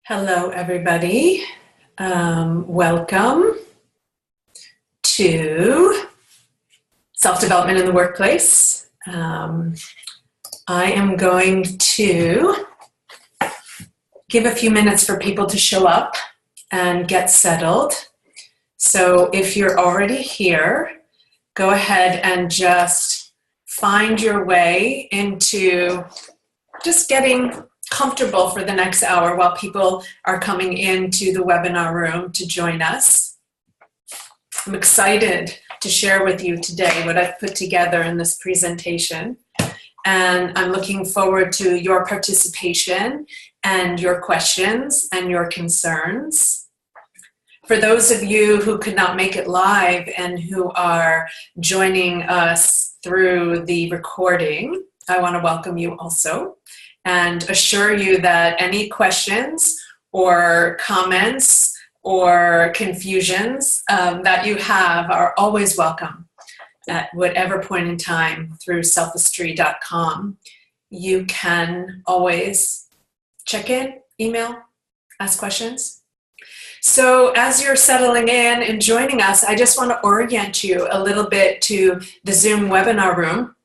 Hello, everybody. Welcome to Self-Development in the Workplace. I am going to give a few minutes for people to show up and get settled. So if you're already here, go ahead and just find your way into just getting comfortable for the next hour while people are coming into the webinar room to join us. I'm excited to share with you today what I've put together in this presentation, and I'm looking forward to your participation and your questions and your concerns. For those of you who could not make it live and who are joining us through the recording, I want to welcome you also and assure you that any questions or comments or confusions that you have are always welcome at whatever point in time through selfistry.com. You can always check in, email, ask questions. So as you're settling in and joining us, I just want to orient you a little bit to the Zoom webinar room.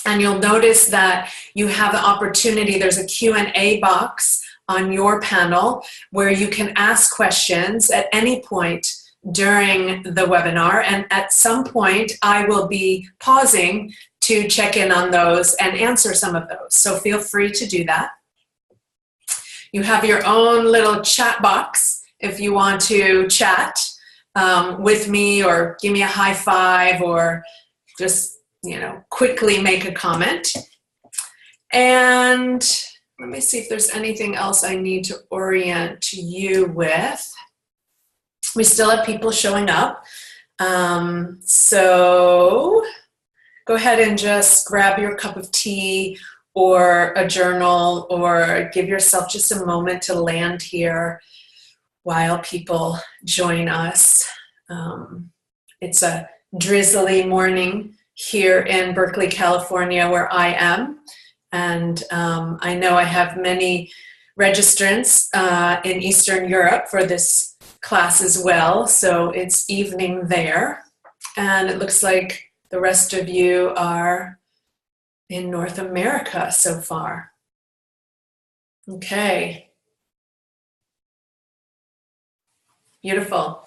And you'll notice that you have the opportunity, there's a Q&A box on your panel where you can ask questions at any point during the webinar. And at some point, I will be pausing to check in on those and answer some of those. So feel free to do that. You have your own little chat box if you want to chat with me or give me a high five or just quickly make a comment. And let me see if there's anything else I need to orient you with. We still have people showing up. So go ahead and just grab your cup of tea or a journal or give yourself just a moment to land here while people join us. It's a drizzly morning here in Berkeley, California, where I am. And I know I have many registrants in Eastern Europe for this class as well. So it's evening there. And it looks like the rest of you are in North America so far. Okay. Beautiful.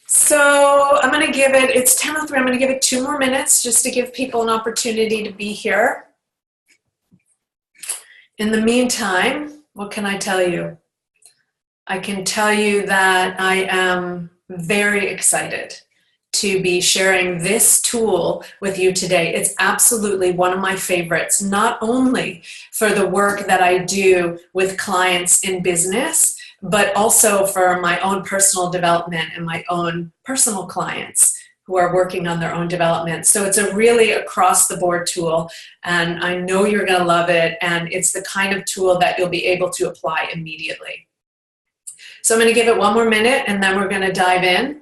So I'm going to give it, it's 10:03, I'm going to give it 2 more minutes just to give people an opportunity to be here. In the meantime, what can I tell you? I can tell you that I am very excited to be sharing this tool with you today. It's absolutely one of my favorites, not only for the work that I do with clients in business, but also for my own personal development and my own personal clients who are working on their own development. So it's a really across-the-board tool, and I know you're going to love it, and it's the kind of tool that you'll be able to apply immediately. So I'm going to give it 1 more minute, and then we're going to dive in.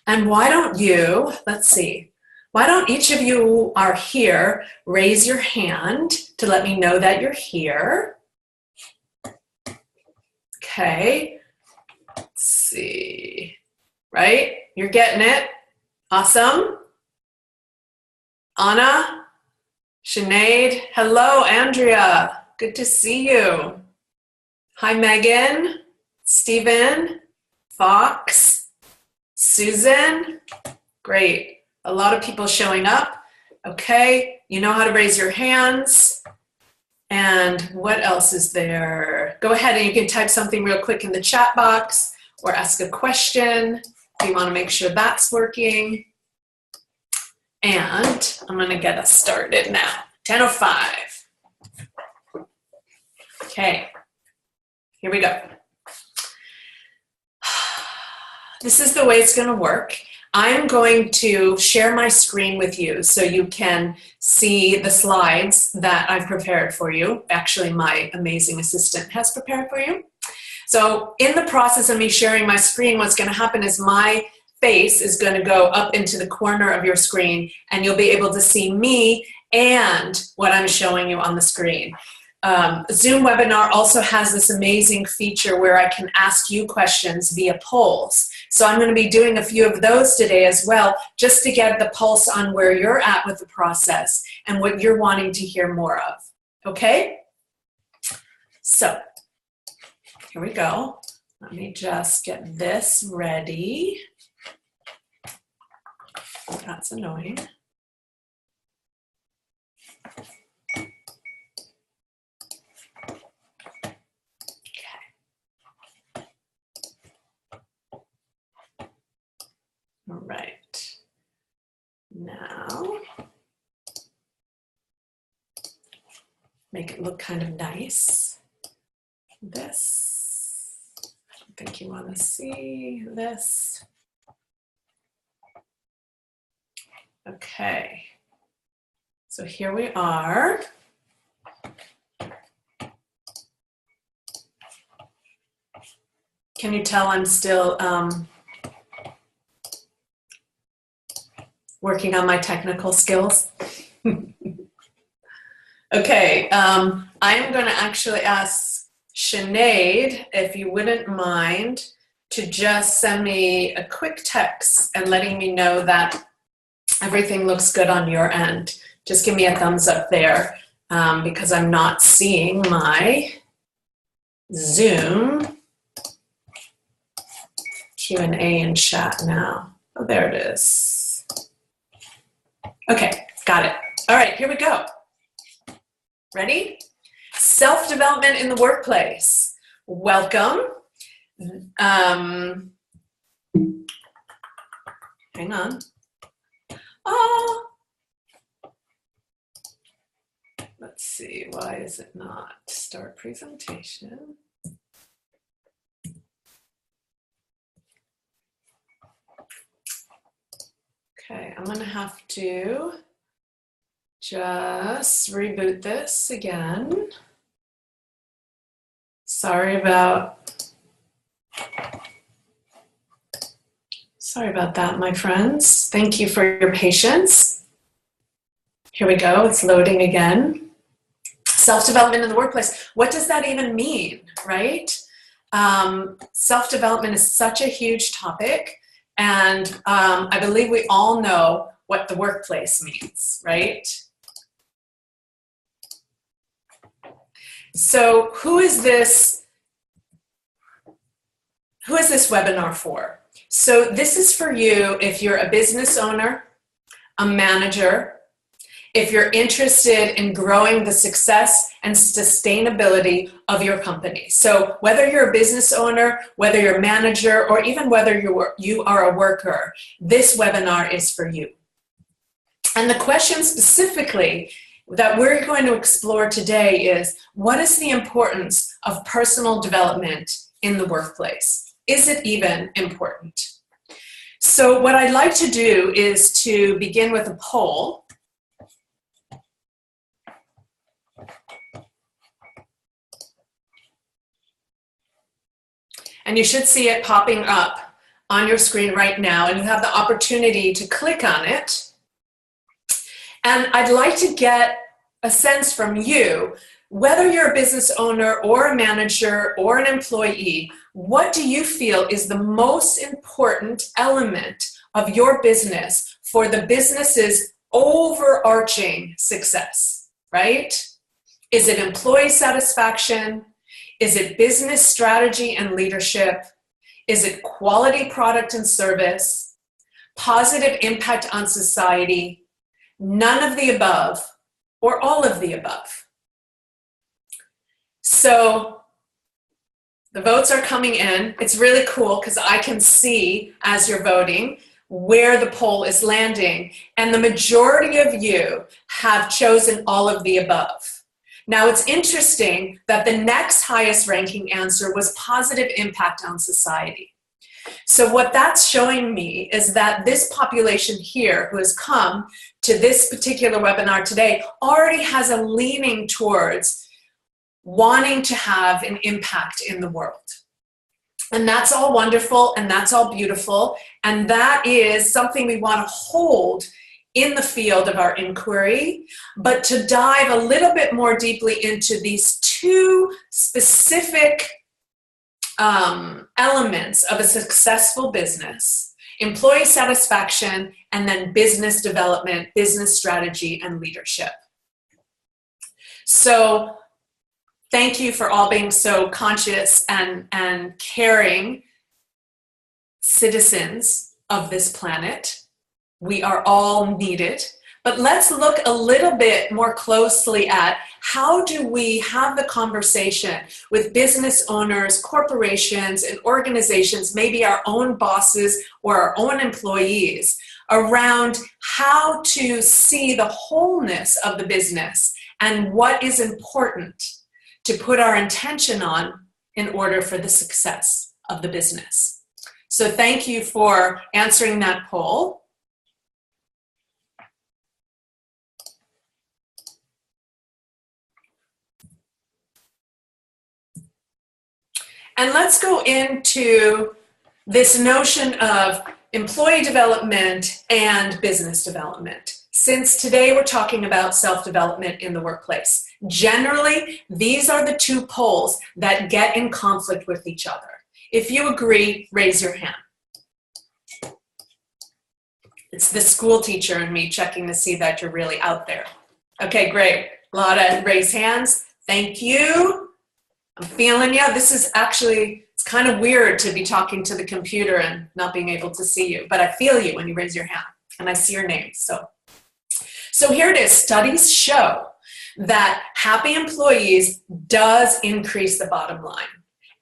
And why don't you, let's see, why don't each of you who are here raise your hand to let me know that you're here? Okay, let's see, right? You're getting it. Awesome. Anna, Sinead, hello, Andrea. Good to see you. Hi, Megan, Stephen, Fox, Susan. Great. A lot of people showing up. Okay, you know how to raise your hands. And what else is there? Go ahead and you can type something real quick in the chat box or ask a question. We want to make sure that's working. And I'm going to get us started now. 10:05. Okay, here we go. This is the way it's going to work. I'm going to share my screen with you so you can see the slides that I've prepared for you. Actually, my amazing assistant has prepared for you. So in the process of me sharing my screen, what's going to happen is my face is going to go up into the corner of your screen, and you'll be able to see me and what I'm showing you on the screen. Zoom webinar also has this amazing feature where I can ask you questions via polls. So I'm going to be doing a few of those today as well, just to get the pulse on where you're at with the process and what you're wanting to hear more of. Okay? So here we go. Let me just get this ready. That's annoying. All right, now make it look kind of nice. This, I don't think you want to see this. Okay, so here we are. Can you tell I'm still working on my technical skills? Okay, I am going to actually ask Sinead, if you wouldn't mind, to just send me a quick text and letting me know that everything looks good on your end. Just give me a thumbs up there because I'm not seeing my Zoom Q&A in chat now. Oh, there it is. Okay, got it. All right, here we go. Ready? Self-development in the workplace. Welcome. Hang on. Oh. Let's see, why is it not start presentation? Okay, I'm gonna have to just reboot this again. Sorry about that, my friends. Thank you for your patience. Here we go, it's loading again. Self-development in the workplace. What does that even mean, right? Self-development is such a huge topic, and I believe we all know what the workplace means, right? So who is this webinar for? So this is for you if you're a business owner, a manager, if you're interested in growing the success and sustainability of your company. So whether you're a business owner, whether you're a manager, or even whether you are a worker, this webinar is for you. And the question specifically that we're going to explore today is, what is the importance of personal development in the workplace? Is it even important? So what I'd like to do is to begin with a poll. And you should see it popping up on your screen right now, and you have the opportunity to click on it. And I'd like to get a sense from you, whether you're a business owner or a manager or an employee, what do you feel is the most important element of your business for the business's overarching success, right? Is it employee satisfaction? Is it business strategy and leadership? Is it quality product and service? Positive impact on society? None of the above, or all of the above? So the votes are coming in. It's really cool because I can see as you're voting where the poll is landing, and the majority of you have chosen all of the above. Now, it's interesting that the next highest ranking answer was positive impact on society. So what that's showing me is that this population here who has come to this particular webinar today already has a leaning towards wanting to have an impact in the world. And that's all wonderful, and that's all beautiful, and that is something we want to hold in the field of our inquiry, but to dive a little bit more deeply into these two specific elements of a successful business: employee satisfaction, and then business development, business strategy, and leadership. So thank you for all being so conscious and caring citizens of this planet. We are all needed. But let's look a little bit more closely at how do we have the conversation with business owners, corporations, and organizations, maybe our own bosses or our own employees, around how to see the wholeness of the business and what is important to put our intention on in order for the success of the business. So thank you for answering that poll. And let's go into this notion of employee development and business development, since today we're talking about self-development in the workplace. Generally, these are the two poles that get in conflict with each other. If you agree, raise your hand. It's the school teacher and me checking to see that you're really out there. Okay, great. A lot of raised hands. Thank you. I'm feeling you. This is actually, it's kind of weird to be talking to the computer and not being able to see you, but I feel you when you raise your hand and I see your name. So here it is. Studies show that happy employees does increase the bottom line.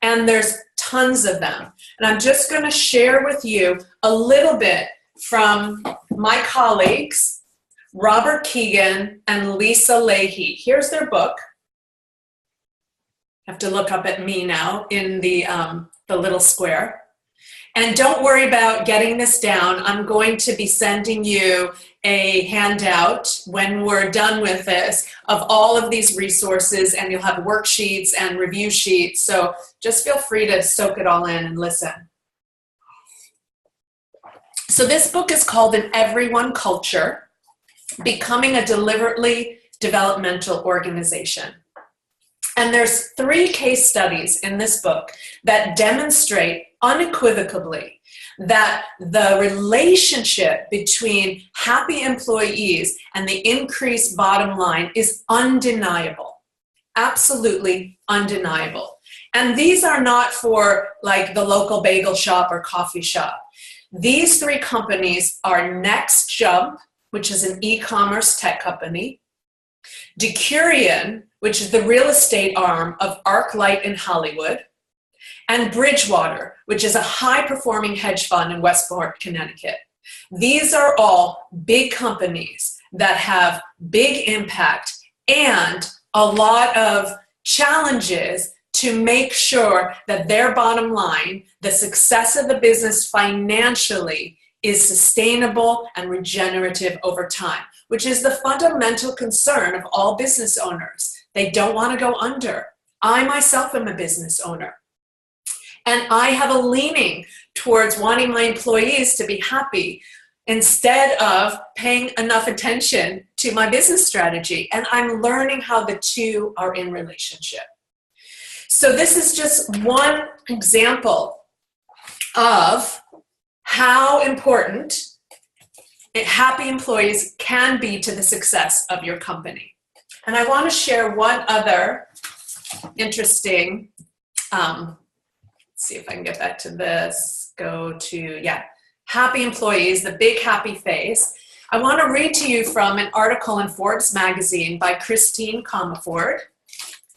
And there's tons of them. And I'm just going to share with you a little bit from my colleagues, Robert Keegan and Lisa Leahy. Here's their book. I have to look up at me now in the little square. And don't worry about getting this down. I'm going to be sending you a handout when we're done with this of all of these resources, and you'll have worksheets and review sheets. So just feel free to soak it all in and listen. So this book is called An Everyone Culture: Becoming a Deliberately Developmental Organization. And there's 3 case studies in this book that demonstrate unequivocally that the relationship between happy employees and the increased bottom line is undeniable, absolutely undeniable. And these are not for like the local bagel shop or coffee shop. These 3 companies are Next Jump, which is an e-commerce tech company, Decurion, which is the real estate arm of ArcLight in Hollywood, and Bridgewater, which is a high-performing hedge fund in Westport, Connecticut. These are all big companies that have big impact and a lot of challenges to make sure that their bottom line, the success of the business financially, is sustainable and regenerative over time, which is the fundamental concern of all business owners. They don't want to go under. I myself am a business owner. And I have a leaning towards wanting my employees to be happy instead of paying enough attention to my business strategy. And I'm learning how the two are in relationship. So this is just one example of how important happy employees can be to the success of your company. And I want to share one other interesting, let's see if I can get back to this, go to, happy employees, the big happy face. I want to read to you from an article in Forbes magazine by Christine Comaford,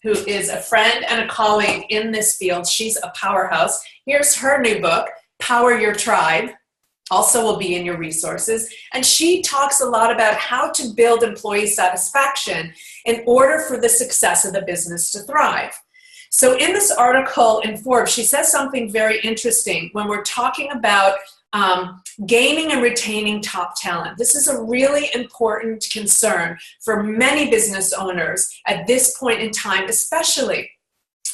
who is a friend and a colleague in this field. She's a powerhouse. Here's her new book, Power Your Tribe. Also will be in your resources. And she talks a lot about how to build employee satisfaction in order for the success of the business to thrive. So in this article in Forbes, she says something very interesting when we're talking about gaining and retaining top talent. This is a really important concern for many business owners at this point in time, especially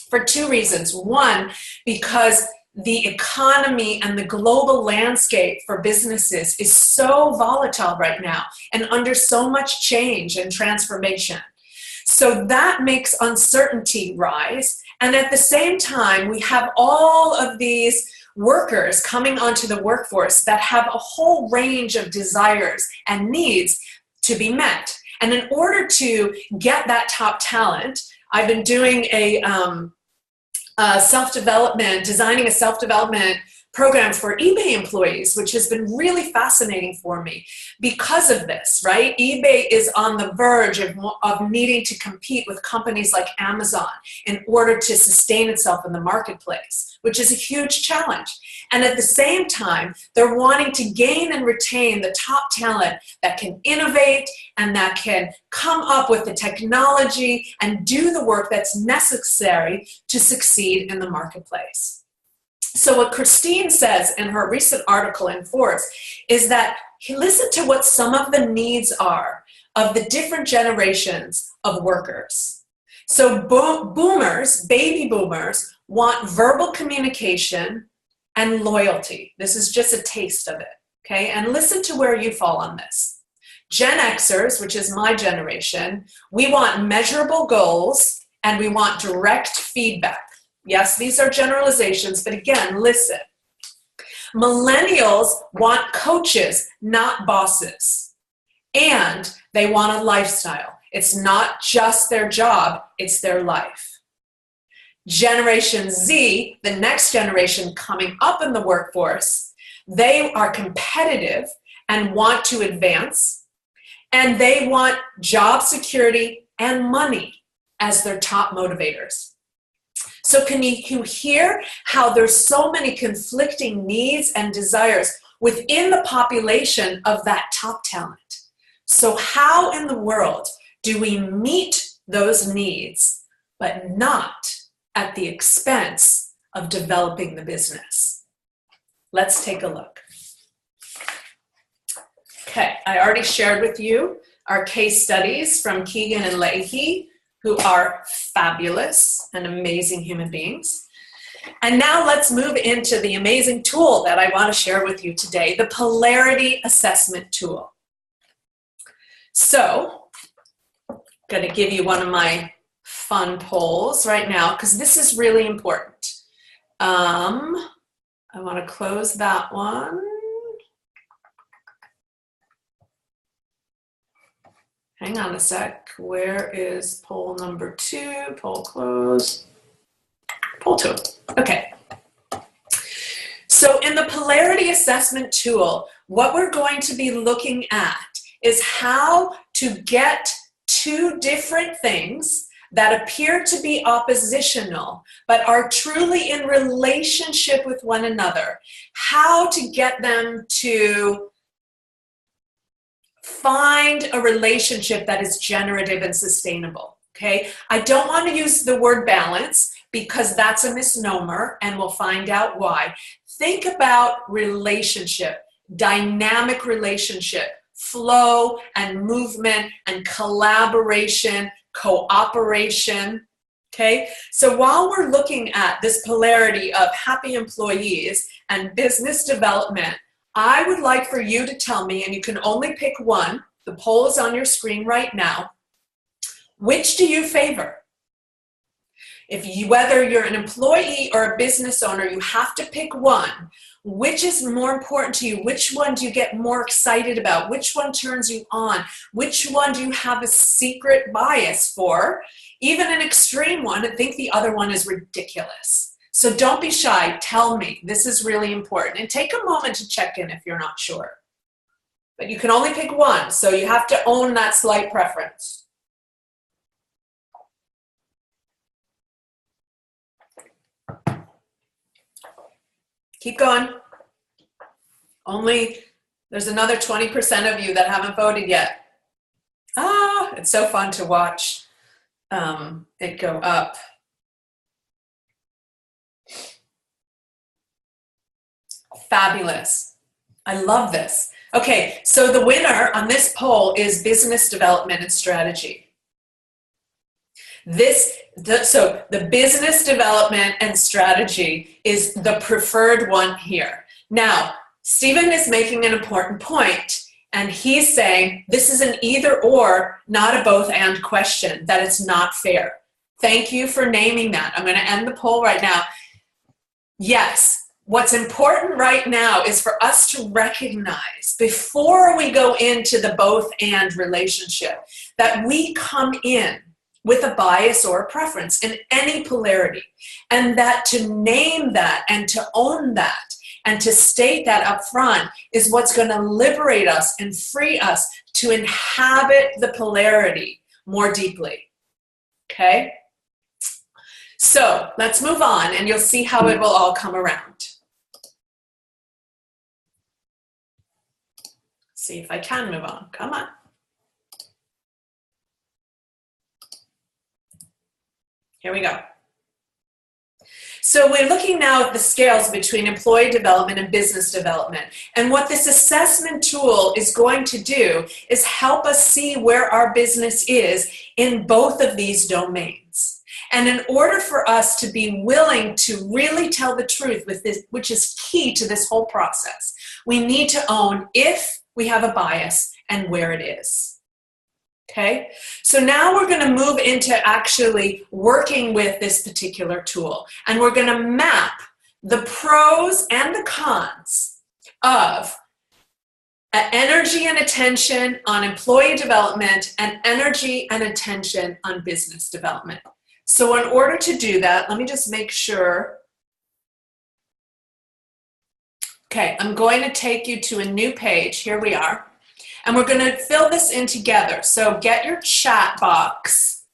for 2 reasons. One, because the economy and the global landscape for businesses is so volatile right now and under so much change and transformation. So that makes uncertainty rise. And at the same time, we have all of these workers coming onto the workforce that have a whole range of desires and needs to be met. And in order to get that top talent, I've been doing a designing a self-development program for eBay employees, which has been really fascinating for me because of this, right? eBay is on the verge of needing to compete with companies like Amazon in order to sustain itself in the marketplace, which is a huge challenge. And at the same time, they're wanting to gain and retain the top talent that can innovate and that can come up with the technology and do the work that's necessary to succeed in the marketplace. So what Christine says in her recent article in Forbes is that listen to what some of the needs are of the different generations of workers. So boomers, baby boomers, want verbal communication and loyalty. This is just a taste of it, okay? And listen to where you fall on this. Gen Xers, which is my generation, we want measurable goals and we want direct feedback. Yes, these are generalizations, but again, listen. Millennials want coaches, not bosses. And they want a lifestyle. It's not just their job, it's their life. Generation Z, the next generation coming up in the workforce, they are competitive and want to advance, and they want job security and money as their top motivators. So can you hear how there's so many conflicting needs and desires within the population of that top talent? So how in the world do we meet those needs, but not at the expense of developing the business? Let's take a look. Okay, I already shared with you our case studies from Keegan and Leahy, who are fabulous and amazing human beings. And now let's move into the amazing tool that I want to share with you today, the Polarity Assessment Tool. So, I'm going to give you one of my fun polls right now because this is really important. I want to close that one. Hang on a sec. Where is poll number 2? Poll close. Poll 2. Okay. So in the Polarity Assessment Tool, what we're going to be looking at is how to get two different things that appear to be oppositional, but are truly in relationship with one another. How to get them to find a relationship that is generative and sustainable, okay? I don't want to use the word balance because that's a misnomer, and we'll find out why. Think about relationship, dynamic relationship, flow and movement and collaboration, cooperation, okay? So while we're looking at this polarity of happy employees and business development, I would like for you to tell me, and you can only pick one, the poll is on your screen right now, which do you favor? Whether you're an employee or a business owner, you have to pick one. Which is more important to you? Which one do you get more excited about? Which one turns you on? Which one do you have a secret bias for? Even an extreme one, and think the other one is ridiculous. So don't be shy, tell me. This is really important. And take a moment to check in if you're not sure. But you can only pick one, so you have to own that slight preference. Keep going. There's another 20% of you that haven't voted yet. It's so fun to watch it go up. Fabulous. I love this. Okay, so the winner on this poll is business development and strategy. So the business development and strategy is the preferred one here. Now, Stephen is making an important point, and he's saying this is an either or, not a both and question, that it's not fair. Thank you for naming that. I'm going to end the poll right now. Yes, what's important right now is for us to recognize before we go into the both and relationship that we come in with a bias or a preference in any polarity, and that to name that and to own that and to state that up front is what's going to liberate us and free us to inhabit the polarity more deeply. Okay? So let's move on, and you'll see how it will all come around. See if I can move on. Come on. Here we go. So we're looking now at the scales between employee development and business development. And what this assessment tool is going to do is help us see where our business is in both of these domains. And in order for us to be willing to really tell the truth with this, which is key to this whole process, we need to own if we have a bias and where it is. Okay, so now we're going to move into actually working with this particular tool, and we're going to map the pros and the cons of energy and attention on employee development and energy and attention on business development. So in order to do that, let me just make sure. Okay, I'm going to take you to a new page. Here we are. And we're going to fill this in together. So get your chat box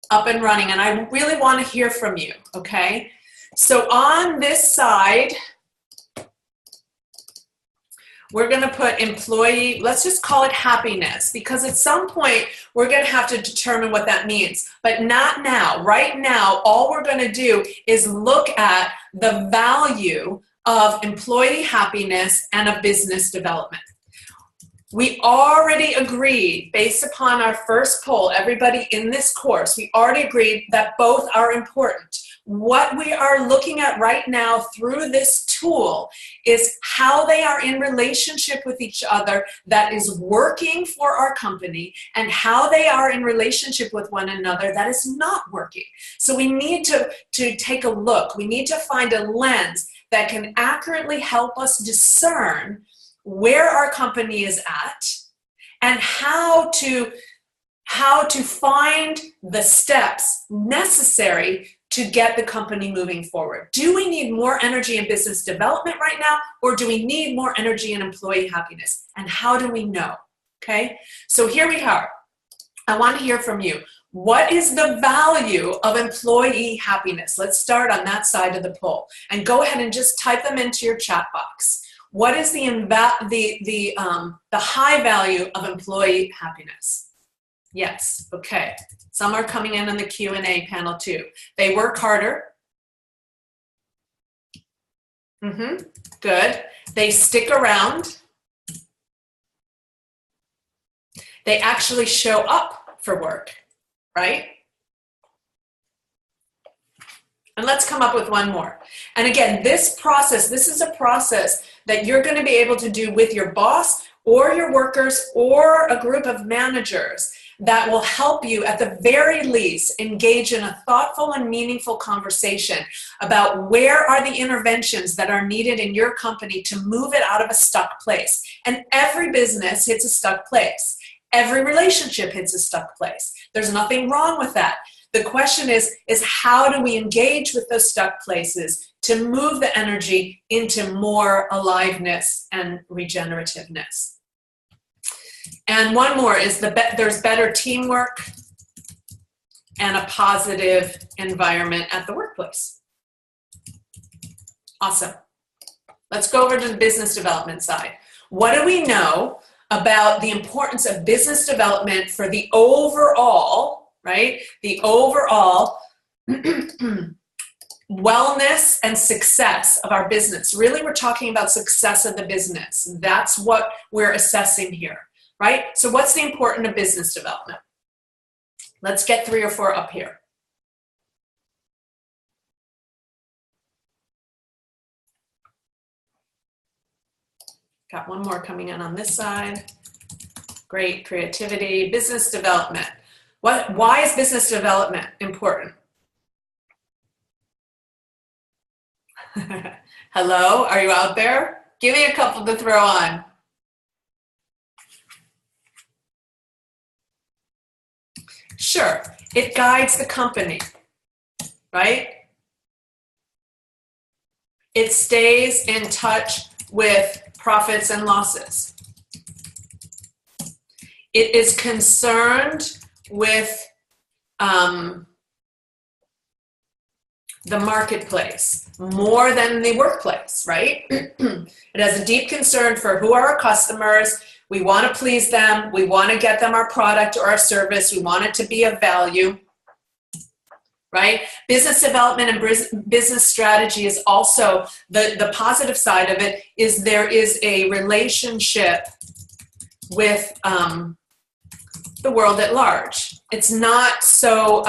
up and running. And I really want to hear from you, okay? So on this side, we're going to put employee, let's just call it happiness, because at some point we're going to have to determine what that means. But not now. Right now, all we're going to do is look at the value of employee happiness and of business development. We already agreed, based upon our first poll, everybody in this course, we already agreed that both are important. What we are looking at right now through this tool is how they are in relationship with each other that is working for our company, and how they are in relationship with one another that is not working. So we need to take a look. We need to find a lens that can accurately help us discern where our company is at and how to find the steps necessary to get the company moving forward. Do we need more energy in business development right now, or do we need more energy in employee happiness? And how do we know? Okay, so here we are. I want to hear from you. What is the value of employee happiness? Let's start on that side of the poll, and go ahead and just type them into your chat box. What is the high value of employee happiness? Yes, okay. Some are coming in on the Q&A panel too. They work harder. Good. They stick around. They actually show up for work, right? And let's come up with one more. And again, this is a process that you're going to be able to do with your boss or your workers or a group of managers that will help you, at the very least, engage in a thoughtful and meaningful conversation about where are the interventions that are needed in your company to move it out of a stuck place. And every business hits a stuck place. Every relationship hits a stuck place. There's nothing wrong with that. The question is how do we engage with those stuck places to move the energy into more aliveness and regenerativeness? And one more is there's better teamwork and a positive environment at the workplace. Awesome. Let's go over to the business development side. What do we know about the importance of business development for the overall, right? The overall wellness and success of our business. Really, we're talking about success of the business. That's what we're assessing here, right? So what's the importance of business development? Let's get 3 or 4 up here. Got one more coming in on this side. Great, creativity, business development. Why is business development important? Hello, are you out there? Give me a couple to throw on. Sure, it guides the company, right? It stays in touch with profits and losses. It is concerned with the marketplace more than the workplace, right? It has a deep concern for who are our customers. We want to please them. We want to get them our product or our service. We want it to be of value, right? Business development and business strategy is also, the positive side of it is there is a relationship with the world at large. It's not so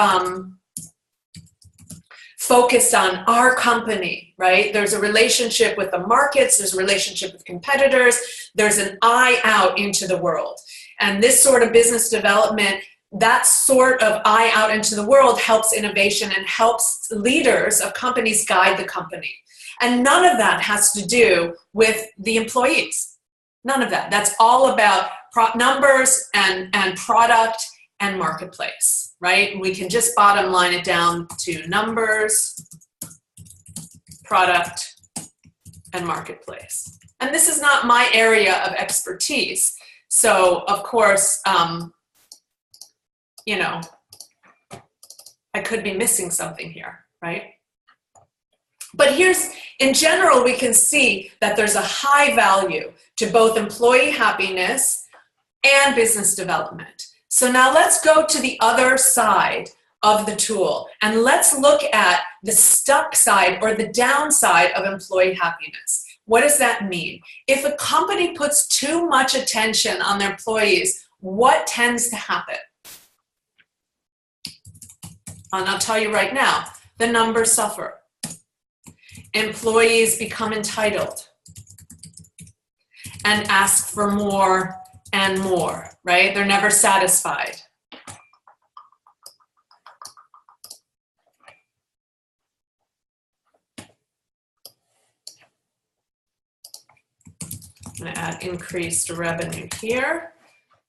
focused on our company, right? There's a relationship with the markets, there's a relationship with competitors, there's an eye out into the world. And this sort of business development, that sort of eye out into the world helps innovation and helps leaders of companies guide the company. And none of that has to do with the employees. None of that. That's all about numbers and product and marketplace, right? We can just bottom line it down to numbers, product, and marketplace. And this is not my area of expertise. So, of course, you know, I could be missing something here, right? But here's, in general, we can see that there's a high value to both employee happiness and business development. So now let's go to the other side of the tool and let's look at the stuck side or the downside of employee happiness. What does that mean? If a company puts too much attention on their employees, what tends to happen? And I'll tell you right now, the numbers suffer. Employees become entitled and ask for more and more, right? They're never satisfied. I'm going to add increased revenue here,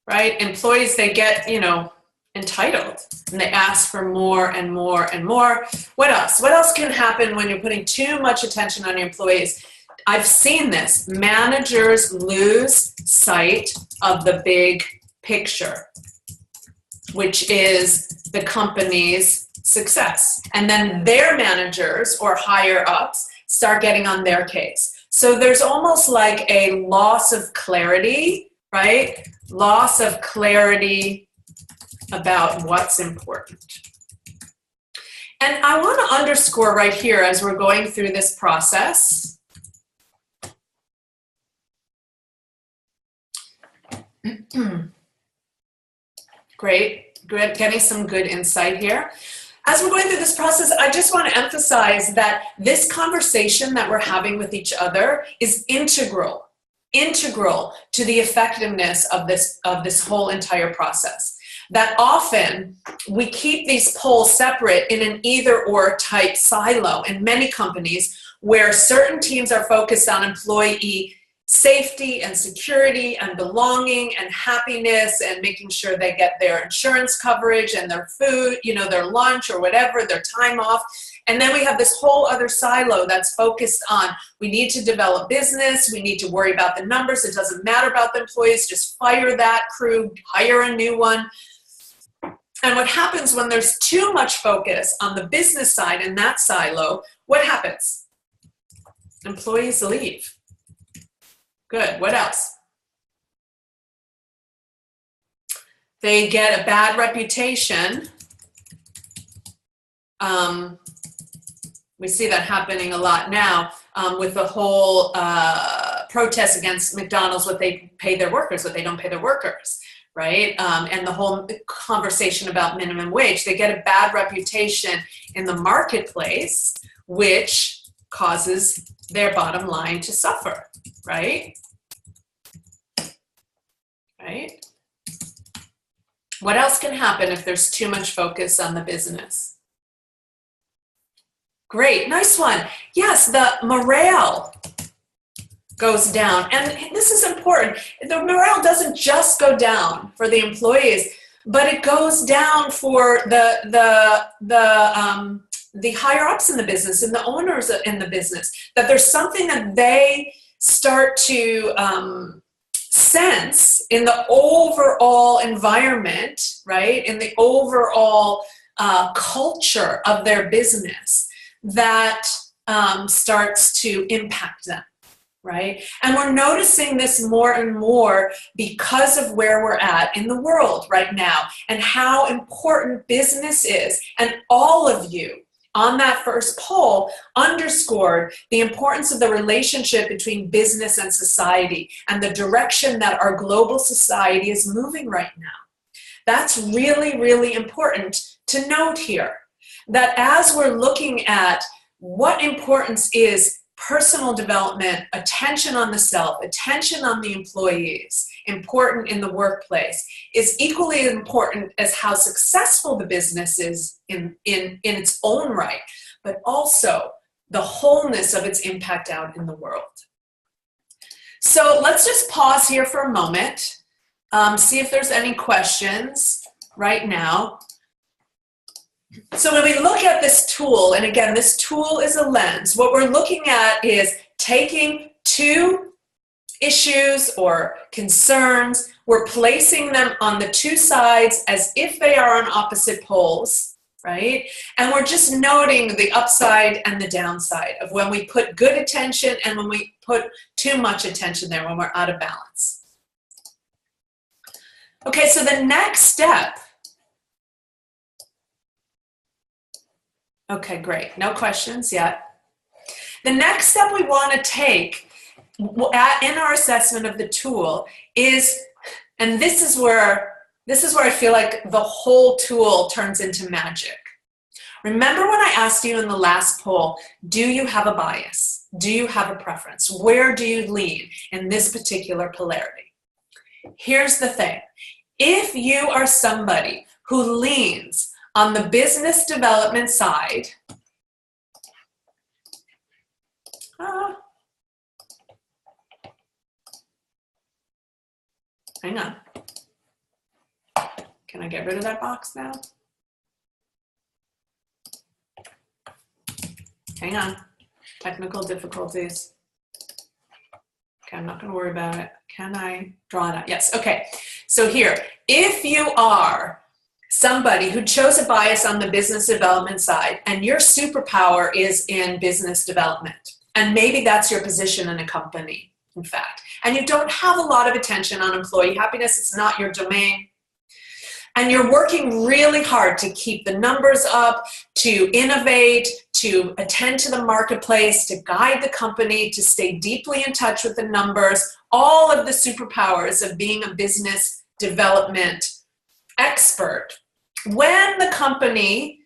right? Employees, they get, you know, entitled and they ask for more and more and more. What else? What else can happen when you're putting too much attention on your employees? I've seen this. Managers lose sight of the big picture, which is the company's success. And then their managers or higher ups start getting on their case. So there's almost like a loss of clarity, right? Loss of clarity about what's important. And I want to underscore right here as we're going through this process, great, getting some good insight here. As we're going through this process, I just want to emphasize that this conversation that we're having with each other is integral to the effectiveness of this whole entire process. That often we keep these poles separate in an either-or type silo in many companies where certain teams are focused on employee safety and security and belonging and happiness and making sure they get their insurance coverage and their food, you know, their lunch or whatever, their time off. And then we have this whole other silo that's focused on, we need to develop business, we need to worry about the numbers, it doesn't matter about the employees, just fire that crew, hire a new one. And what happens when there's too much focus on the business side in that silo, what happens? Employees leave. Good. What else? They get a bad reputation. We see that happening a lot now with the whole protest against McDonald's, what they pay their workers, what they don't pay their workers, right? And the whole conversation about minimum wage. They get a bad reputation in the marketplace, which causes their bottom line to suffer, right? right? What else can happen if there's too much focus on the business? Great, nice one. Yes, the morale goes down. And this is important. The morale doesn't just go down for the employees, but it goes down for the higher ups in the business and the owners in the business, that there's something that they start to sense in the overall environment, right? In the overall culture of their business that starts to impact them. Right? And we're noticing this more and more because of where we're at in the world right now and how important business is. And all of you on that first poll underscored the importance of the relationship between business and society and the direction that our global society is moving right now. That's really, really important to note here, that as we're looking at what importance is personal development, attention on the self, attention on the employees, important in the workplace, is equally important as how successful the business is in its own right, but also the wholeness of its impact out in the world. So let's just pause here for a moment, see if there's any questions right now. So when we look at this tool, and again, this tool is a lens, what we're looking at is taking two issues or concerns, we're placing them on the two sides as if they are on opposite poles, right? And we're just noting the upside and the downside of when we put good attention and when we put too much attention there, when we're out of balance. Okay, so the next step. Okay, great. No questions yet. The next step we want to take in our assessment of the tool is, and this is where I feel like the whole tool turns into magic. Remember when I asked you in the last poll, do you have a bias? Do you have a preference? Where do you lean in this particular polarity? Here's the thing. If you are somebody who leans on the business development side, hang on. Can I get rid of that box now? Hang on. Technical difficulties. Okay, I'm not going to worry about it. Can I draw it out? Yes, okay. So here, if you are somebody who chose a bias on the business development side and your superpower is in business development, and maybe that's your position in a company, in fact, and you don't have a lot of attention on employee happiness, it's not your domain, and you're working really hard to keep the numbers up, to innovate, to attend to the marketplace, to guide the company, to stay deeply in touch with the numbers, all of the superpowers of being a business development expert. When the company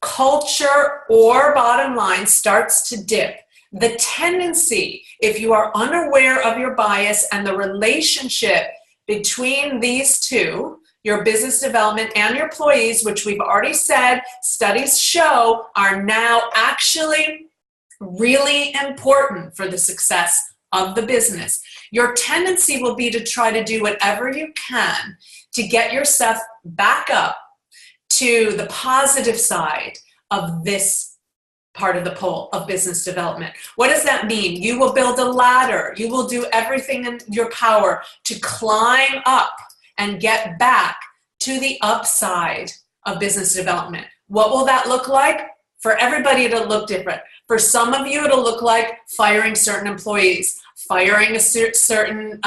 culture or bottom line starts to dip, the tendency, if you are unaware of your bias and the relationship between these two, your business development and your employees, which we've already said, studies show are now actually really important for the success of the business. Your tendency will be to try to do whatever you can to get yourself back up to the positive side of this part of the poll of business development. What does that mean? You will build a ladder. You will do everything in your power to climb up and get back to the upside of business development. What will that look like? For everybody, it'll look different. For some of you, it'll look like firing certain employees, firing a certain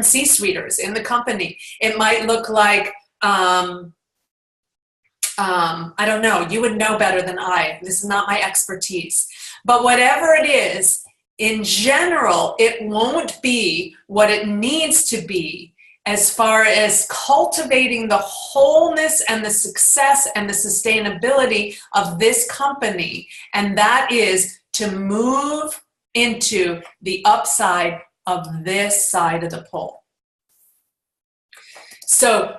C-suiters in the company. It might look like, I don't know, you would know better than I. This is not my expertise. But whatever it is, in general, it won't be what it needs to be as far as cultivating the wholeness and the success and the sustainability of this company. And that is to move into the upside of this side of the pole. So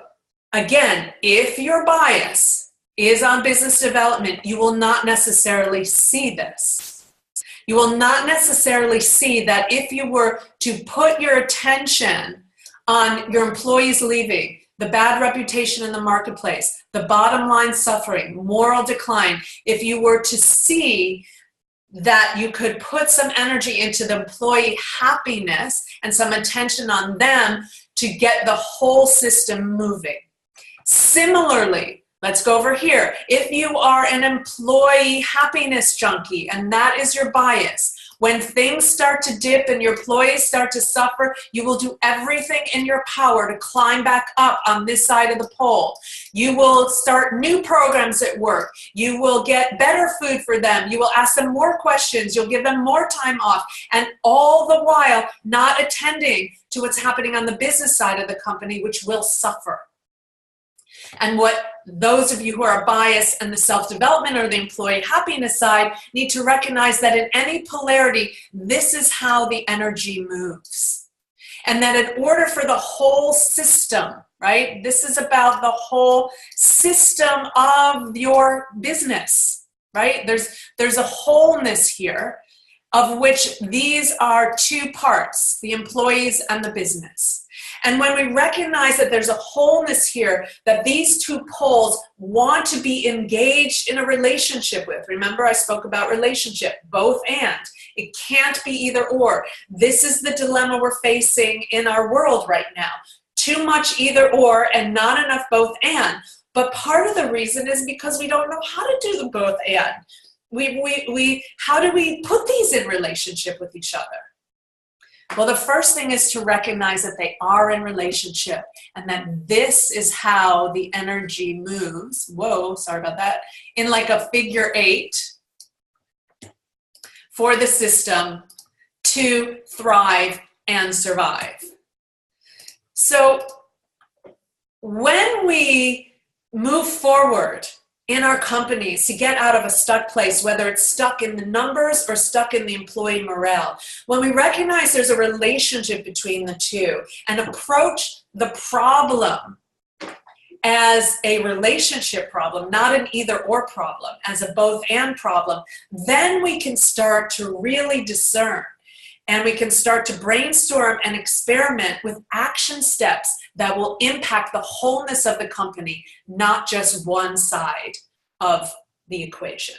again, if your bias is on business development, you will not necessarily see this. You will not necessarily see that if you were to put your attention on your employees leaving, the bad reputation in the marketplace, the bottom line suffering, moral decline, if you were to see that you could put some energy into the employee happiness and some attention on them to get the whole system moving. Similarly, let's go over here. If you are an employee happiness junkie and that is your bias, when things start to dip and your employees start to suffer, you will do everything in your power to climb back up on this side of the pole. You will start new programs at work. You will get better food for them. You will ask them more questions. You'll give them more time off. And all the while, not attending to what's happening on the business side of the company, which will suffer. And what those of you who are biased and the self-development or the employee happiness side need to recognize that in any polarity, this is how the energy moves. And that in order for the whole system, right? This is about the whole system of your business, right? There's a wholeness here of which these are two parts, the employees and the business. And when we recognize that there's a wholeness here, that these two poles want to be engaged in a relationship with. Remember, I spoke about relationship, both and. It can't be either or. This is the dilemma we're facing in our world right now. Too much either or and not enough both and. But part of the reason is because we don't know how to do the both and. How do we put these in relationship with each other? Well, the first thing is to recognize that they are in relationship and that this is how the energy moves. Whoa, sorry about that. In like a figure 8 for the system to thrive and survive. So when we move forward in our companies to get out of a stuck place, whether it's stuck in the numbers or stuck in the employee morale, when we recognize there's a relationship between the two and approach the problem as a relationship problem, not an either or problem, as a both and problem, then we can start to really discern and we can start to brainstorm and experiment with action steps that will impact the wholeness of the company, not just one side of the equation.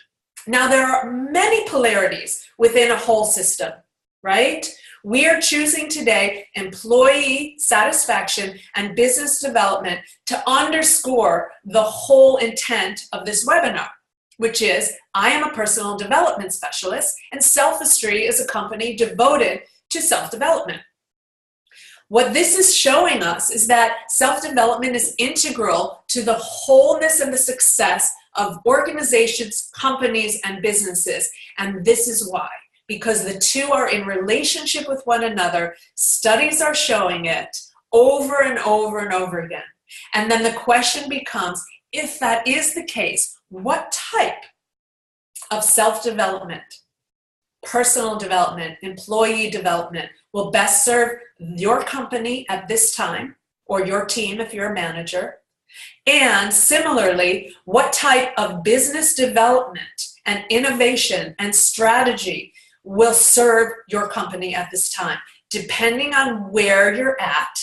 Now, there are many polarities within a whole system, right? We are choosing today employee satisfaction and business development to underscore the whole intent of this webinar, which is I am a personal development specialist and Selfistry is a company devoted to self-development. What this is showing us is that self-development is integral to the wholeness and the success of organizations, companies, and businesses. And this is why. Because the two are in relationship with one another. Studies are showing it over and over and over again. And then the question becomes, if that is the case, what type of self-development, personal development, employee development will best serve your company at this time, or your team if you're a manager? And similarly, what type of business development and innovation and strategy will serve your company at this time, depending on where you're at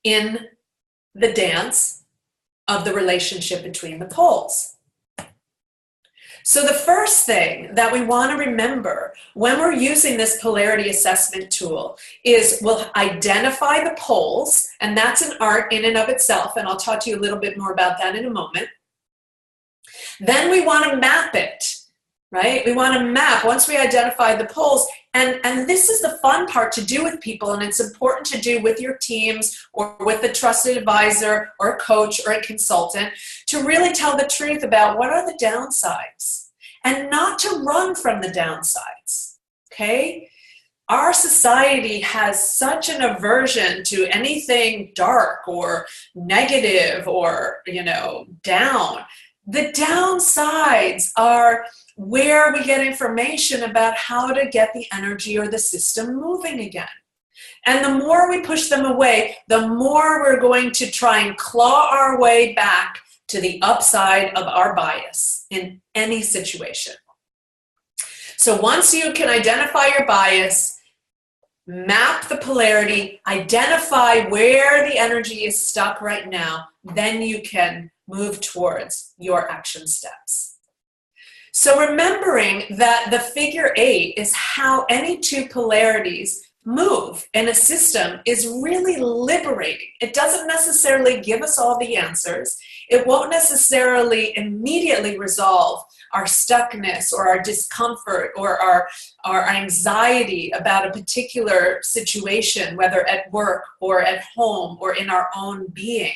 in the dance of the relationship between the poles. So the first thing that we want to remember when we're using this polarity assessment tool is we'll identify the poles, and that's an art in and of itself, and I'll talk to you a little bit more about that in a moment. Then we want to map it, right? We want to map once we identify the poles, and this is the fun part to do with people, and it's important to do with your teams or with a trusted advisor or a coach or a consultant to really tell the truth about what are the downsides and not to run from the downsides, okay? Our society has such an aversion to anything dark or negative or, down. The downsides are where we get information about how to get the energy or the system moving again. And the more we push them away, the more we're going to try and claw our way back to the upside of our bias in any situation. So once you can identify your bias, map the polarity, identify where the energy is stuck right now, then you can move towards your action steps. So remembering that the figure 8 is how any two polarities move in a system is really liberating. It doesn't necessarily give us all the answers. It won't necessarily immediately resolve our stuckness or our discomfort or our anxiety about a particular situation, whether at work or at home or in our own being.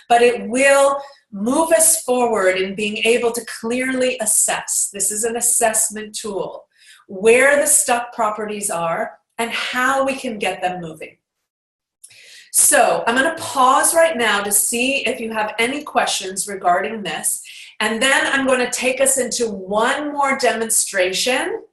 But it will move us forward in being able to clearly assess. This is an assessment tool, where the stuck properties are and how we can get them moving. So I'm going to pause right now to see if you have any questions regarding this. And then I'm going to take us into one more demonstration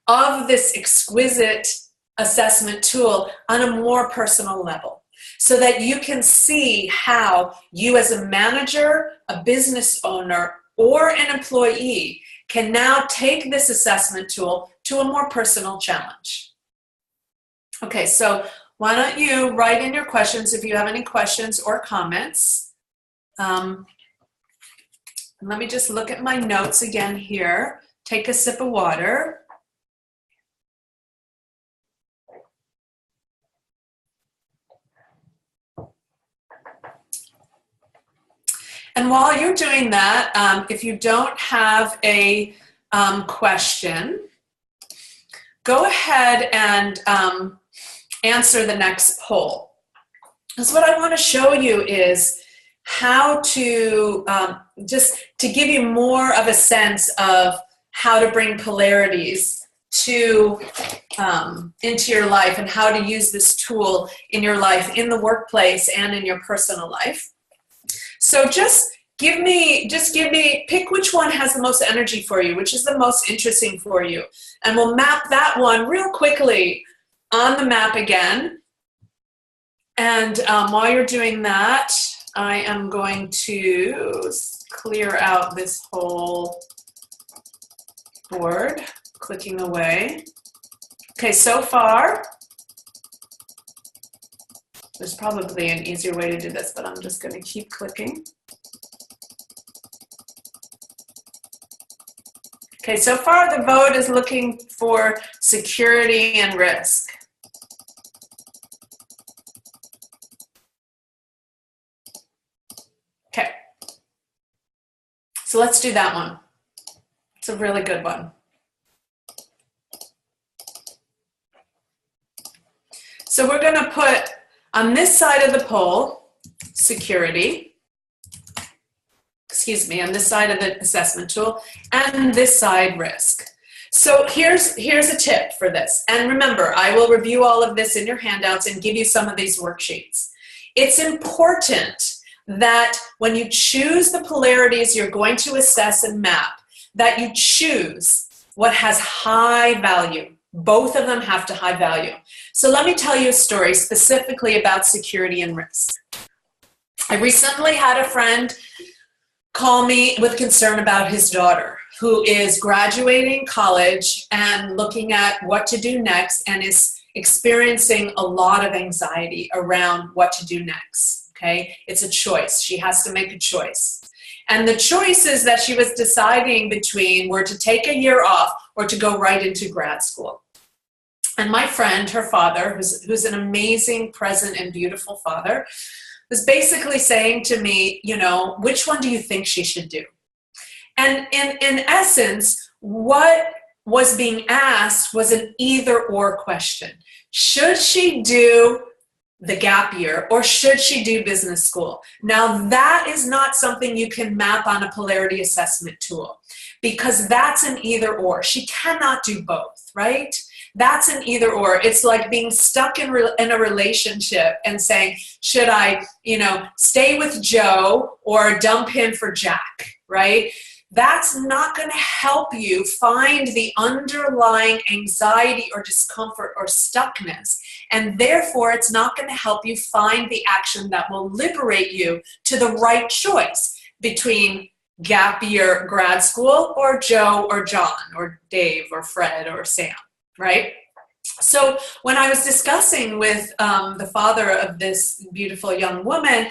of this exquisite assessment tool on a more personal level, so that you can see how you as a manager, a business owner, or an employee can now take this assessment tool to a more personal challenge. Okay, so why don't you write in your questions if you have any questions or comments. Let me just look at my notes again here. Take a sip of water. And while you're doing that, if you don't have a question, go ahead and answer the next poll. Because what I want to show you is how to, just to give you more of a sense of how to bring polarities to into your life and how to use this tool in your life, in the workplace and in your personal life. So just pick which one has the most energy for you, which is the most interesting for you. And we'll map that one real quickly on the map again. And while you're doing that, I am going to clear out this whole board, clicking away. Okay, so far, there's probably an easier way to do this, but I'm just going to keep clicking. Okay, so far the vote is looking for security and risk. Okay, so let's do that one. It's a really good one. So we're going to put on this side of the poll, security, on this side of the assessment tool, and this side, risk. So here's a tip for this. And remember, I will review all of this in your handouts and give you some of these worksheets. It's important that when you choose the polarities you're going to assess and map, that you choose what has high value. Both of them have to high value. So let me tell you a story specifically about security and risk. I recently had a friend call me with concern about his daughter, who is graduating college and looking at what to do next and is experiencing a lot of anxiety around what to do next, okay? It's a choice. She has to make a choice. And the choices that she was deciding between were to take a year off or to go right into grad school. And my friend, her father, who's an amazing, present, and beautiful father, was basically saying to me, you know, which one do you think she should do? And in essence, what was being asked was an either-or question. Should she do the gap year or should she do business school? Now, that is not something you can map on a polarity assessment tool because that's an either-or. She cannot do both, right? That's an either or. It's like being stuck in a relationship and saying, should I, stay with Joe or dump him for Jack, right? that's not going to help you find the underlying anxiety or discomfort or stuckness. And therefore, it's not going to help you find the action that will liberate you to the right choice between gap year grad school or Joe or John or Dave or Fred or Sam, right? So when I was discussing with the father of this beautiful young woman,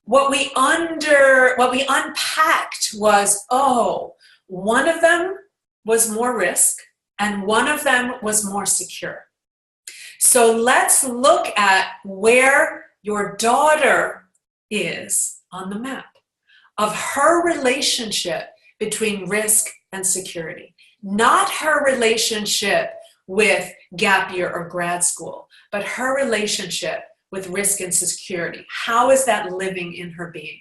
what we unpacked was, oh, one of them was more risk and one of them was more secure. So let's look at where your daughter is on the map of her relationship between risk and security, not her relationship with gap year or grad school, but her relationship with risk and security. How is that living in her being?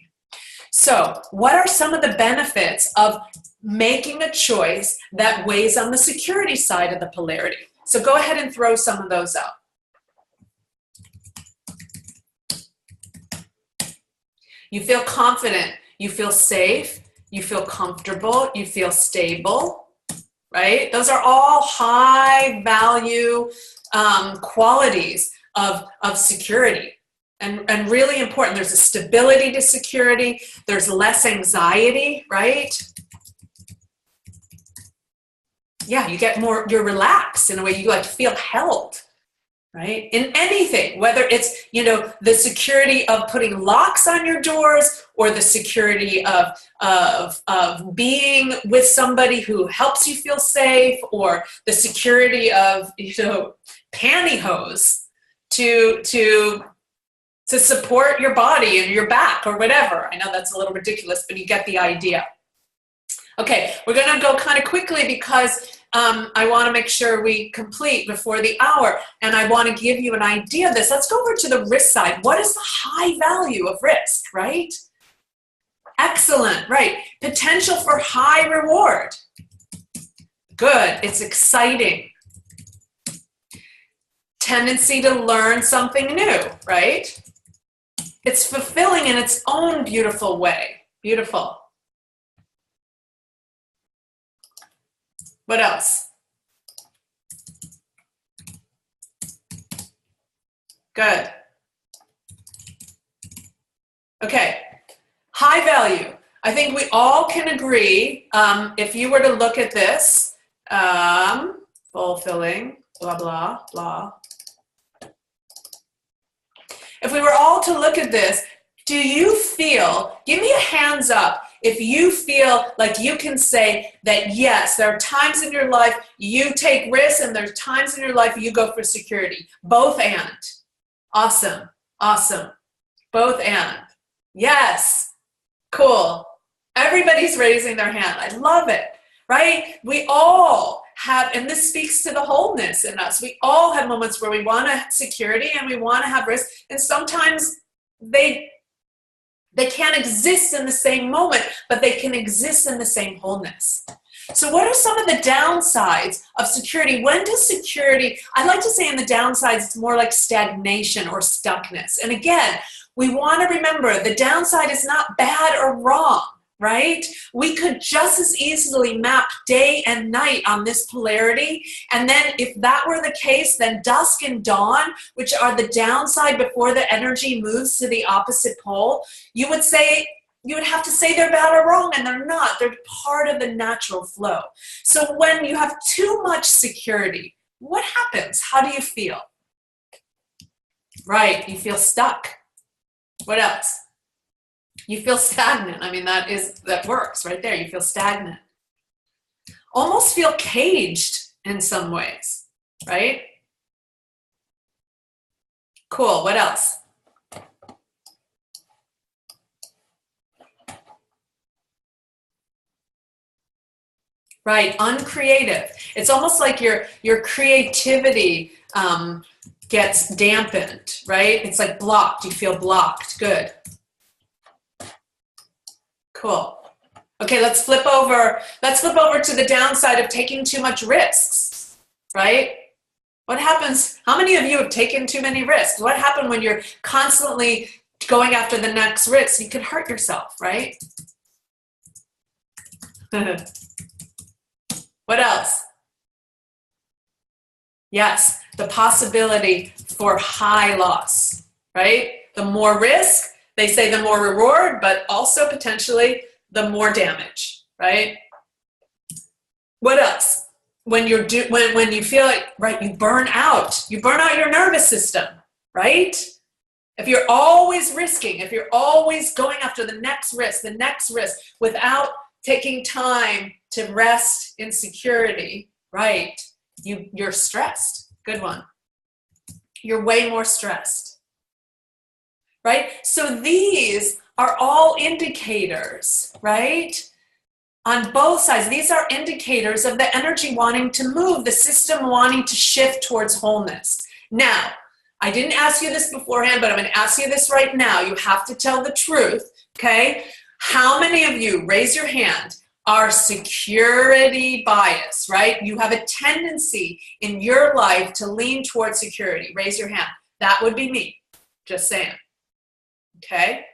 So what are some of the benefits of making a choice that weighs on the security side of the polarity? So go ahead and throw some of those out. You feel confident, you feel safe, you feel comfortable, you feel stable, right? Those are all high value qualities of security and really important. There's a stability to security. There's less anxiety, right? Yeah, you get more, you're relaxed in a way, you like feel held, right? In anything, whether it's, you know, the security of putting locks on your doors or the security of being with somebody who helps you feel safe, or the security of, you know, pantyhose to support your body and your back or whatever. I know that's a little ridiculous, but you get the idea. Okay, we're going to go kind of quickly because I want to make sure we complete before the hour, and I want to give you an idea of this. Let's go over to the risk side. What is the high value of risk, right? Excellent, right. Potential for high reward. Good, it's exciting. Tendency to learn something new, right? It's fulfilling in its own beautiful way. Beautiful. What else? Good. Okay. High value. I think we all can agree, if you were to look at this, fulfilling, blah, blah, blah. If we were all to look at this, do you feel, give me a hands up, if you feel like you can say that yes, there are times in your life you take risks and there's times in your life you go for security. Both and. Awesome. Awesome. Both and. Yes. Cool. Everybody's raising their hand. I love it. Right? We all have, and this speaks to the wholeness in us. We all have moments where we want to security and we want to have risk, and sometimes they can't exist in the same moment, but they can exist in the same wholeness. So what are some of the downsides of security? When does security, I like to say in the downsides, it's more like stagnation or stuckness. And again, we want to remember the downside is not bad or wrong, right? We could just as easily map day and night on this polarity. And then if that were the case, then dusk and dawn, which are the downside before the energy moves to the opposite pole, you would have to say they're bad or wrong, and they're not. They're part of the natural flow. So when you have too much security, what happens? How do you feel? Right, you feel stuck. What else? You feel stagnant. I mean, that works right there. You feel stagnant. Almost feel caged in some ways, right? Cool, what else? Right, uncreative. It's almost like your creativity gets dampened, right? It's like blocked. You feel blocked. Good. Cool. Okay, let's flip over to the downside of taking too much risks, right? What happens? How many of you have taken too many risks? What happens when you're constantly going after the next risk? You could hurt yourself, right? What else? Yes, the possibility for high loss, right? The more risk, they say the more reward, but also potentially the more damage, right? What else? When you feel like, right, you burn out your nervous system, right? If you're always risking, if you're always going after the next risk without taking time to rest in security, right? You're stressed. Good one. You're way more stressed, right? So these are all indicators, right? On both sides, these are indicators of the energy wanting to move, the system wanting to shift towards wholeness. Now, I didn't ask you this beforehand, but I'm going to ask you this right now. You have to tell the truth, okay? How many of you, raise your hand, are security biased, right? You have a tendency in your life to lean towards security. Raise your hand. That would be me. Just saying. Okay?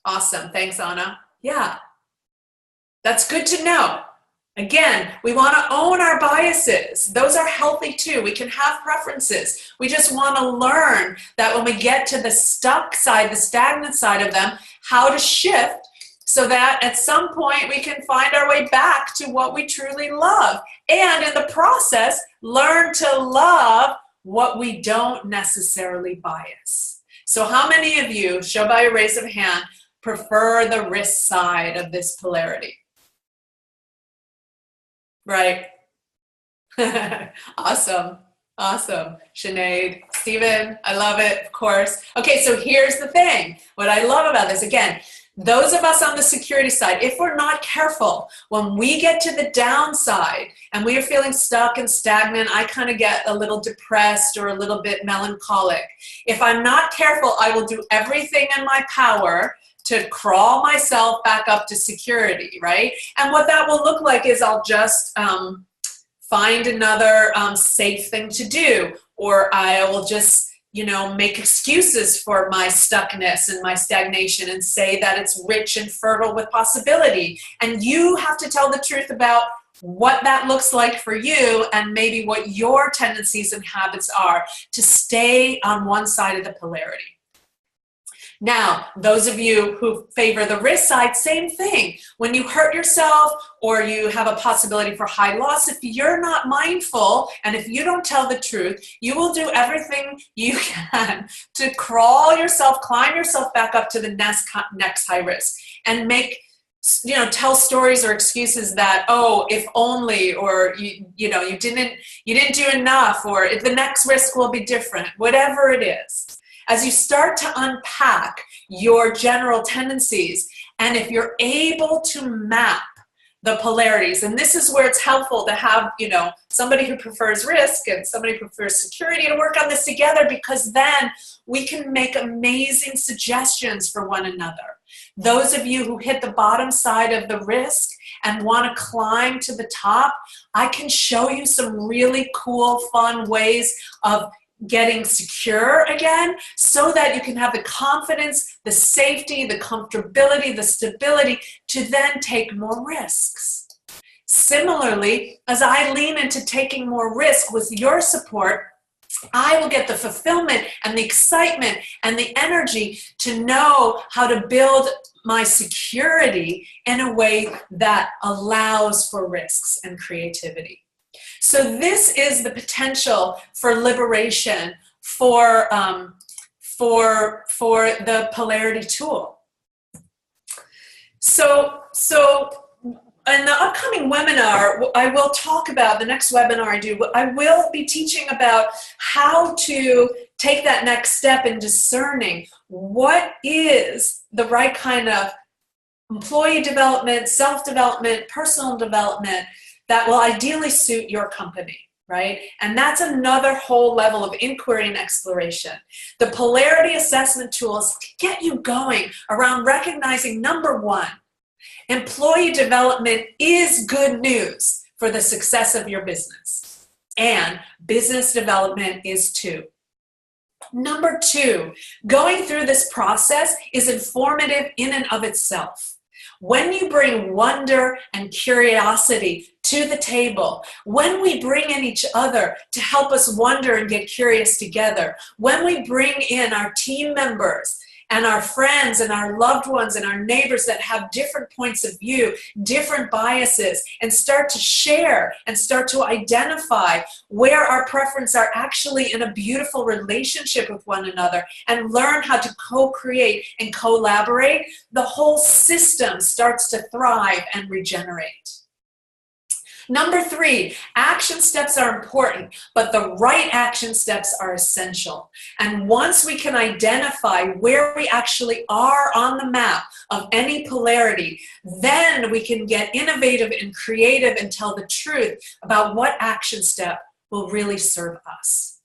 Awesome. Thanks, Anna. Yeah. That's good to know. Again, we want to own our biases. Those are healthy too. We can have preferences. We just want to learn that when we get to the stuck side, the stagnant side of them, how to shift so that at some point we can find our way back to what we truly love. And in the process, learn to love what we don't necessarily bias. So how many of you, show by a raise of hand, prefer the risk side of this polarity? Right. Awesome. Awesome. Sinead, Stephen, I love it, of course. Okay, so here's the thing. What I love about this, again, those of us on the security side, if we're not careful, when we get to the downside and we are feeling stuck and stagnant, I kind of get a little depressed or a little bit melancholic. If I'm not careful, I will do everything in my power to crawl myself back up to security, right? And what that will look like is I'll just find another safe thing to do, or I will just, make excuses for my stuckness and my stagnation and say that it's rich and fertile with possibility. And you have to tell the truth about what that looks like for you and maybe what your tendencies and habits are to stay on one side of the polarity. Now, those of you who favor the risk side, same thing. When you hurt yourself or you have a possibility for high loss, if you're not mindful and if you don't tell the truth, you will do everything you can to climb yourself back up to the next high risk and tell stories or excuses that, oh, if only, or you didn't do enough, or the next risk will be different, whatever it is. As you start to unpack your general tendencies, and if you're able to map the polarities, and this is where it's helpful to have, somebody who prefers risk and somebody who prefers security to work on this together, because then we can make amazing suggestions for one another. Those of you who hit the bottom side of the risk and want to climb to the top, I can show you some really cool, fun ways of getting secure again, so that you can have the confidence, the safety, the comfortability, the stability to then take more risks. Similarly, as I lean into taking more risk with your support, I will get the fulfillment and the excitement and the energy to know how to build my security in a way that allows for risks and creativity. So this is the potential for liberation for the polarity tool. So in the upcoming webinar, I will talk about, the next webinar I will be teaching about how to take that next step in discerning what is the right kind of employee development, self-development, personal development that will ideally suit your company, right? And that's another whole level of inquiry and exploration. The polarity assessment tools get you going around recognizing, number one, employee development is good news for the success of your business. And business development is too. Number two, going through this process is informative in and of itself. When you bring wonder and curiosity to the table, when we bring in each other to help us wonder and get curious together, when we bring in our team members and our friends and our loved ones and our neighbors that have different points of view, different biases, and start to share and start to identify where our preferences are actually in a beautiful relationship with one another and learn how to co-create and collaborate, the whole system starts to thrive and regenerate. Number 3, action steps are important, but the right action steps are essential. And once we can identify where we actually are on the map of any polarity, then we can get innovative and creative and tell the truth about what action step will really serve us.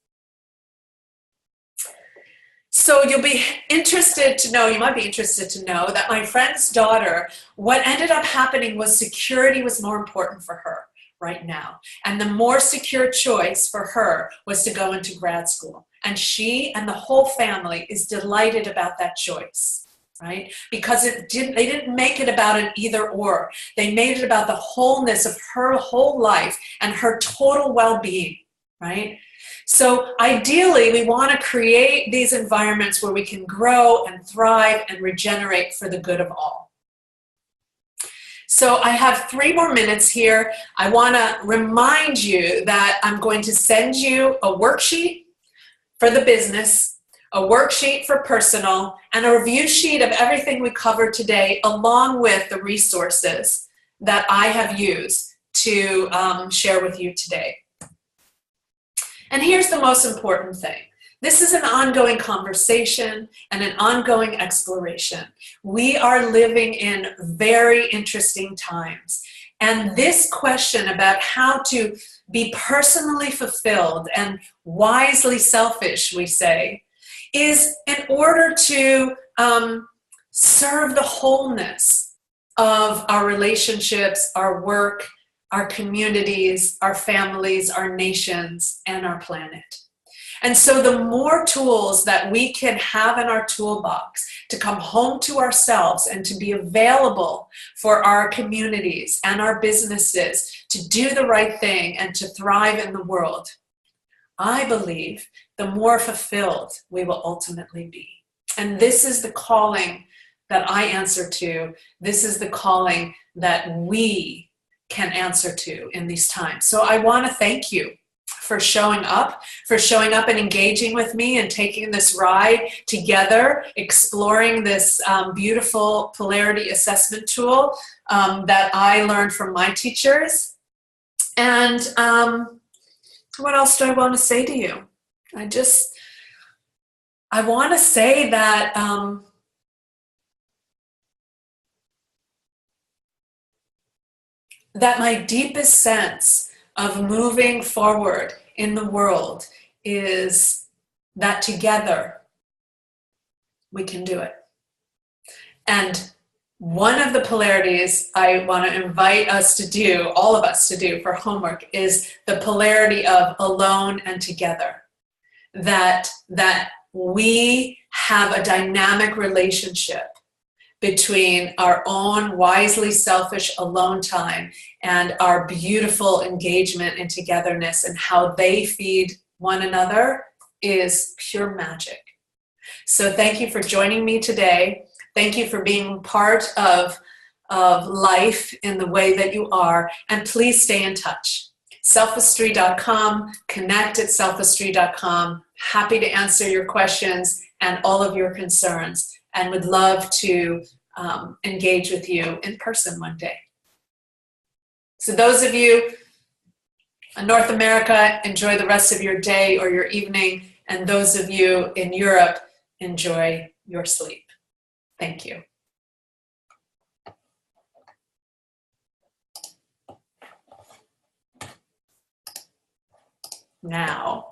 So you'll be interested to know, you might be interested to know that my friend's daughter, what ended up happening was security was more important for her right now. And the more secure choice for her was to go into grad school. And she and the whole family is delighted about that choice, right? Because they didn't make it about an either or. They made it about the wholeness of her whole life and her total well-being, right? So ideally, we want to create these environments where we can grow and thrive and regenerate for the good of all. So I have 3 more minutes here. I want to remind you that I'm going to send you a worksheet for the business, a worksheet for personal, and a review sheet of everything we covered today, along with the resources that I have used to share with you today. And here's the most important thing. This is an ongoing conversation and an ongoing exploration. We are living in very interesting times. And this question about how to be personally fulfilled and wisely selfish, we say, is in order to serve the wholeness of our relationships, our work, our communities, our families, our nations, and our planet. And so the more tools that we can have in our toolbox to come home to ourselves and to be available for our communities and our businesses to do the right thing and to thrive in the world, I believe the more fulfilled we will ultimately be. And this is the calling that I answer to. This is the calling that we can answer to in these times. So I want to thank you for showing up and engaging with me and taking this ride together, exploring this beautiful polarity assessment tool that I learned from my teachers. And what else do I want to say to you? I want to say that that my deepest sense of moving forward in the world is that together we can do it. And one of the polarities I want to invite us to do, all of us to do for homework, is the polarity of alone and together. That we have a dynamic relationship between our own wisely selfish alone time and our beautiful engagement and togetherness, and how they feed one another is pure magic. So thank you for joining me today. Thank you for being part of life in the way that you are, and please stay in touch. Selfistry.com, connect at selfistry.com. Happy to answer your questions and all of your concerns, and would love to engage with you in person one day. So those of you in North America, enjoy the rest of your day or your evening, and those of you in Europe, enjoy your sleep. Thank you. Now,